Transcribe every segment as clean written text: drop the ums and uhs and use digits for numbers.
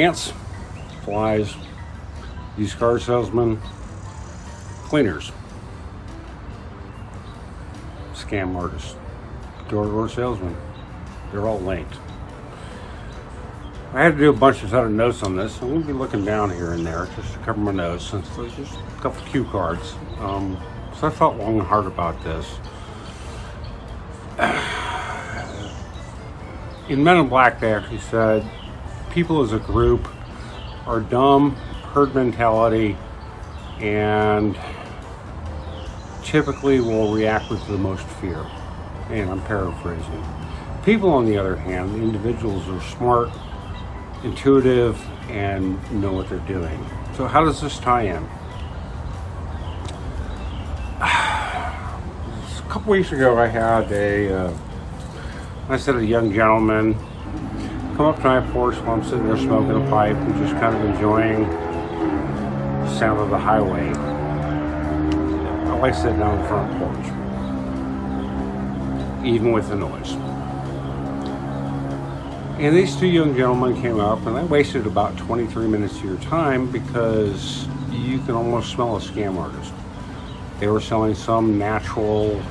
ants, flies, used car salesmen, cleaners, scam artists, door-to-door salesmen. They're all linked. I had to do a bunch of other notes on this. I'm going to be looking down here and there just to cover my nose, since there's just a couple of cue cards. So I thought long and hard about this. In Men in Black, they actually said people as a group are dumb, herd mentality, and typically will react with the most fear. And I'm paraphrasing. People, on the other hand, the individuals, are smart, intuitive, and know what they're doing. So how does this tie in? A couple weeks ago, I had a young gentleman come up to my porch while I'm sitting there smoking a pipe and just kind of enjoying the sound of the highway. I like sitting on the front porch, even with the noise. And these two young gentlemen came up, and I wasted about 23 minutes of your time because you can almost smell a scam artist. They were selling some natural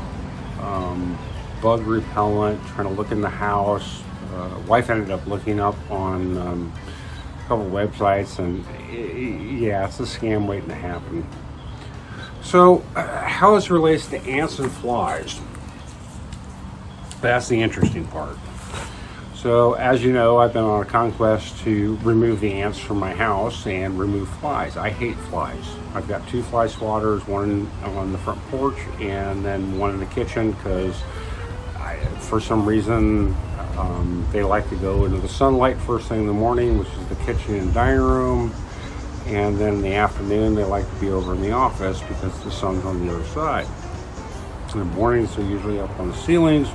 bug repellent, trying to look in the house. Wife ended up looking up on a couple websites, and yeah, it's a scam waiting to happen. So how this relates to ants and flies, that's the interesting part. So, as you know, I've been on a conquest to remove the ants from my house and remove flies. I hate flies. I've got 2 fly swatters, one on the front porch and then one in the kitchen, because for some reason they like to go into the sunlight first thing in the morning, which is the kitchen and dining room, and then in the afternoon they like to be over in the office because the sun's on the other side. In the mornings they're usually up on the ceilings.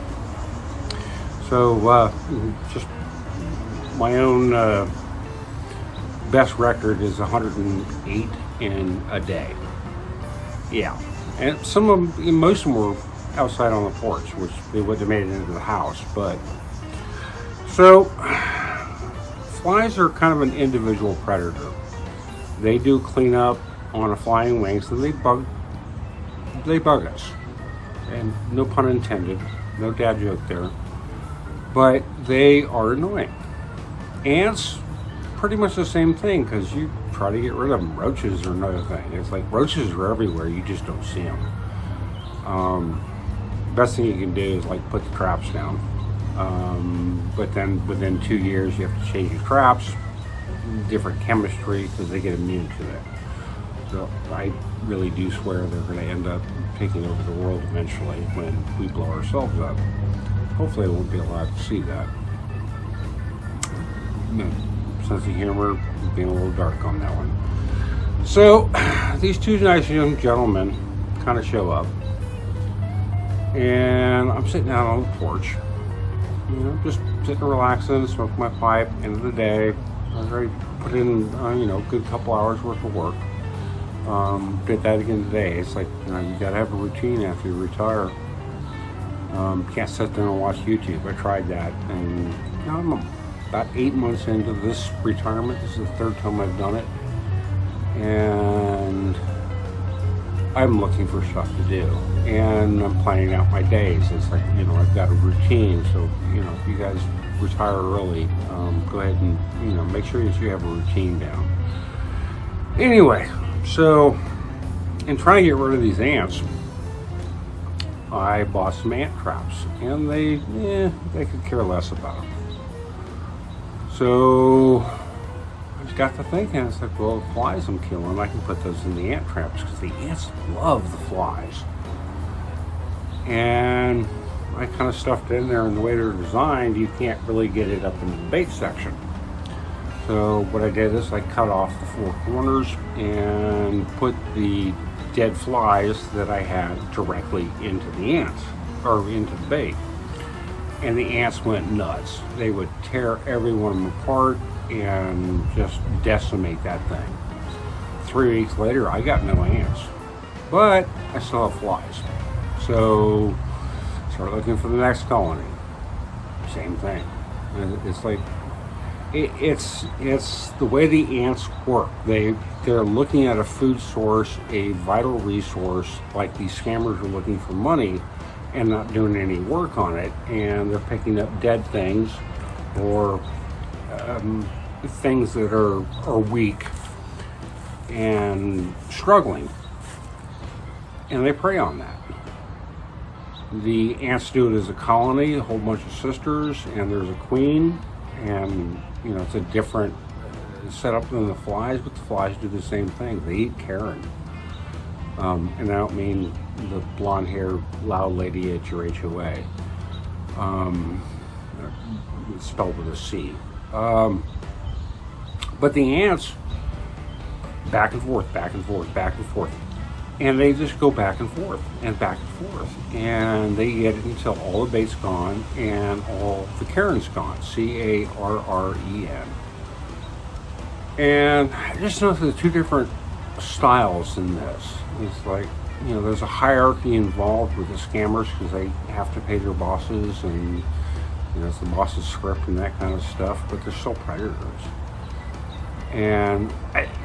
So just my own best record is 108 in a day. Yeah, and most of them were outside on the porch, which they would have made it into the house. But so flies are kind of an individual predator. They do clean up on a flying wing, so they bug us, and no pun intended, no dad joke there. But they are annoying. Ants, pretty much the same thing, because you try to get rid of them. Roaches are another thing. It's like roaches are everywhere, you just don't see them. Best thing you can do is like put the traps down. But then within 2 years you have to change your traps, different chemistry, because they get immune to it. So I really do swear they're going to end up taking over the world eventually when we blow ourselves up. Hopefully I won't be allowed to see that. Sense of humor, being a little dark on that one. So these 2 nice young gentlemen kind of show up, and I'm sitting out on the porch, just sitting relaxing, smoking my pipe. End of the day, I've already put in a good couple hours worth of work. Did that again today. It's like, you gotta have a routine after you retire. Can't sit there and watch YouTube. I tried that, and I'm about 8 months into this retirement. This is the 3rd time I've done it, and I'm looking for stuff to do, and I'm planning out my days. It's like, I've got a routine. So, if you guys retire early, go ahead and, make sure that you have a routine down. Anyway, so in trying to get rid of these ants, I bought some ant traps, and they could care less about them. So I just got to thinking, it's like, well, the flies I'm killing, I can put those in the ant traps, because the ants love the flies. And I kind of stuffed it in there, and the way they're designed, you can't really get it up into the bait section. So what I did is I cut off the 4 corners and put the dead flies that I had directly into the ants, or into the bait. And the ants went nuts. They would tear every one of them apart and just decimate that thing. 3 weeks later, I got no ants, but I still have flies. So start looking for the next colony. Same thing. It's like It's the way the ants work. They're looking at a food source, a vital resource, like these scammers are looking for money and not doing any work on it, and they're picking up dead things or things that are weak and struggling, and they prey on that. The ants do it as a colony, a whole bunch of sisters, and there's a queen, and it's a different setup than the flies, but the flies do the same thing. They eat carrion. And I don't mean the blonde-haired loud lady at your HOA. It's spelled with a C. But the ants, back and forth, back and forth, back and forth. And they just go back and forth and back and forth. And they get it until all the bait's gone and all the carrion's gone. C-A-R-R-E-N. And I just noticed the two different styles in this. It's like, there's a hierarchy involved with the scammers because they have to pay their bosses, and it's the boss's script and that kind of stuff, but they're still predators. And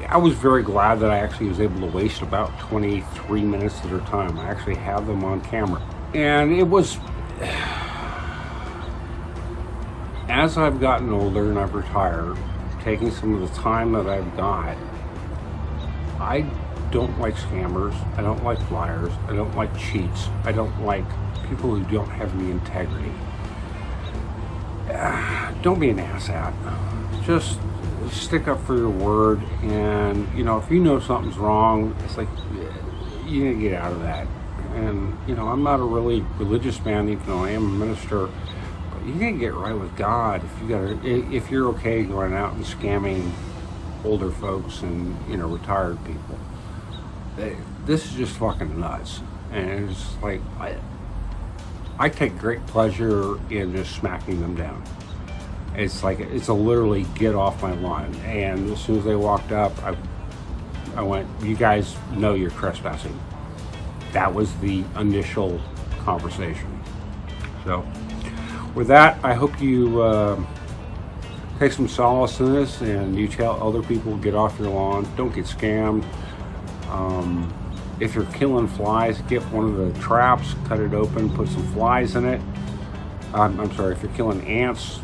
I was very glad that I actually was able to waste about 23 minutes of their time. I actually have them on camera. And it was, as I've gotten older and I've retired, taking some of the time that I've got, I don't like scammers, I don't like liars, I don't like cheats, I don't like people who don't have any integrity. Don't be an asshat. Just stick up for your word, and if you know something's wrong, it's like you need to get out of that. And I'm not a really religious man, even though I am a minister, but you need to get right with God if you're okay going out and scamming older folks and retired people. This is just fucking nuts, and it's like I take great pleasure in just smacking them down. It's a literally get off my lawn. And as soon as they walked up, I went, you guys know you're trespassing. That was the initial conversation. So with that, I hope you take some solace in this, and you tell other people, get off your lawn, don't get scammed. If you're killing flies, get one of the traps, cut it open, put some flies in it. I'm sorry, if you're killing ants,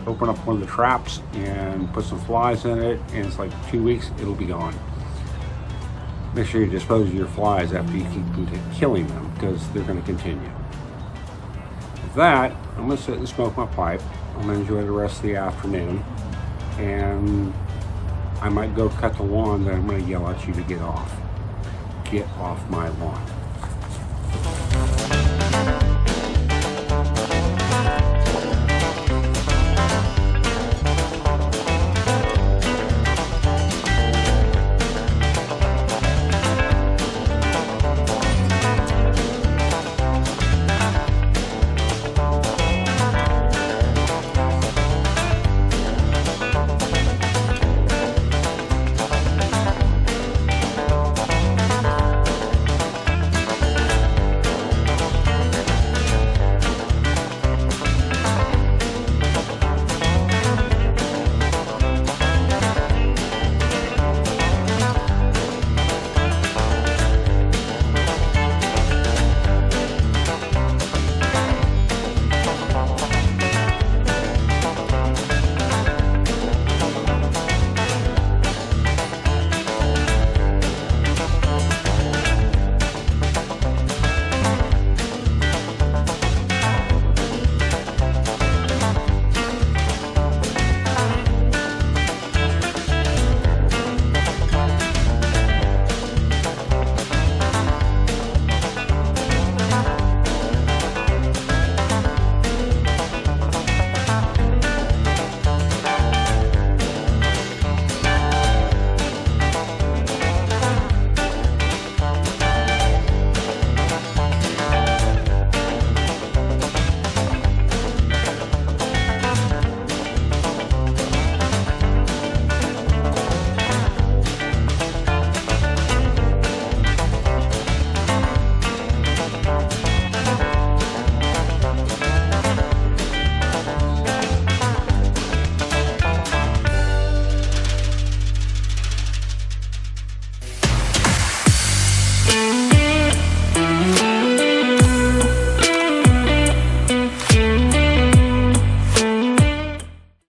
open up one of the traps and put some flies in it, and it's like 2 weeks, it'll be gone. Make sure you dispose of your flies after you keep killing them, because they're going to continue. With that, I'm going to sit and smoke my pipe. I'm going to enjoy the rest of the afternoon, and I might go cut the lawn, then I'm going to yell at you to get off. Get off my lawn.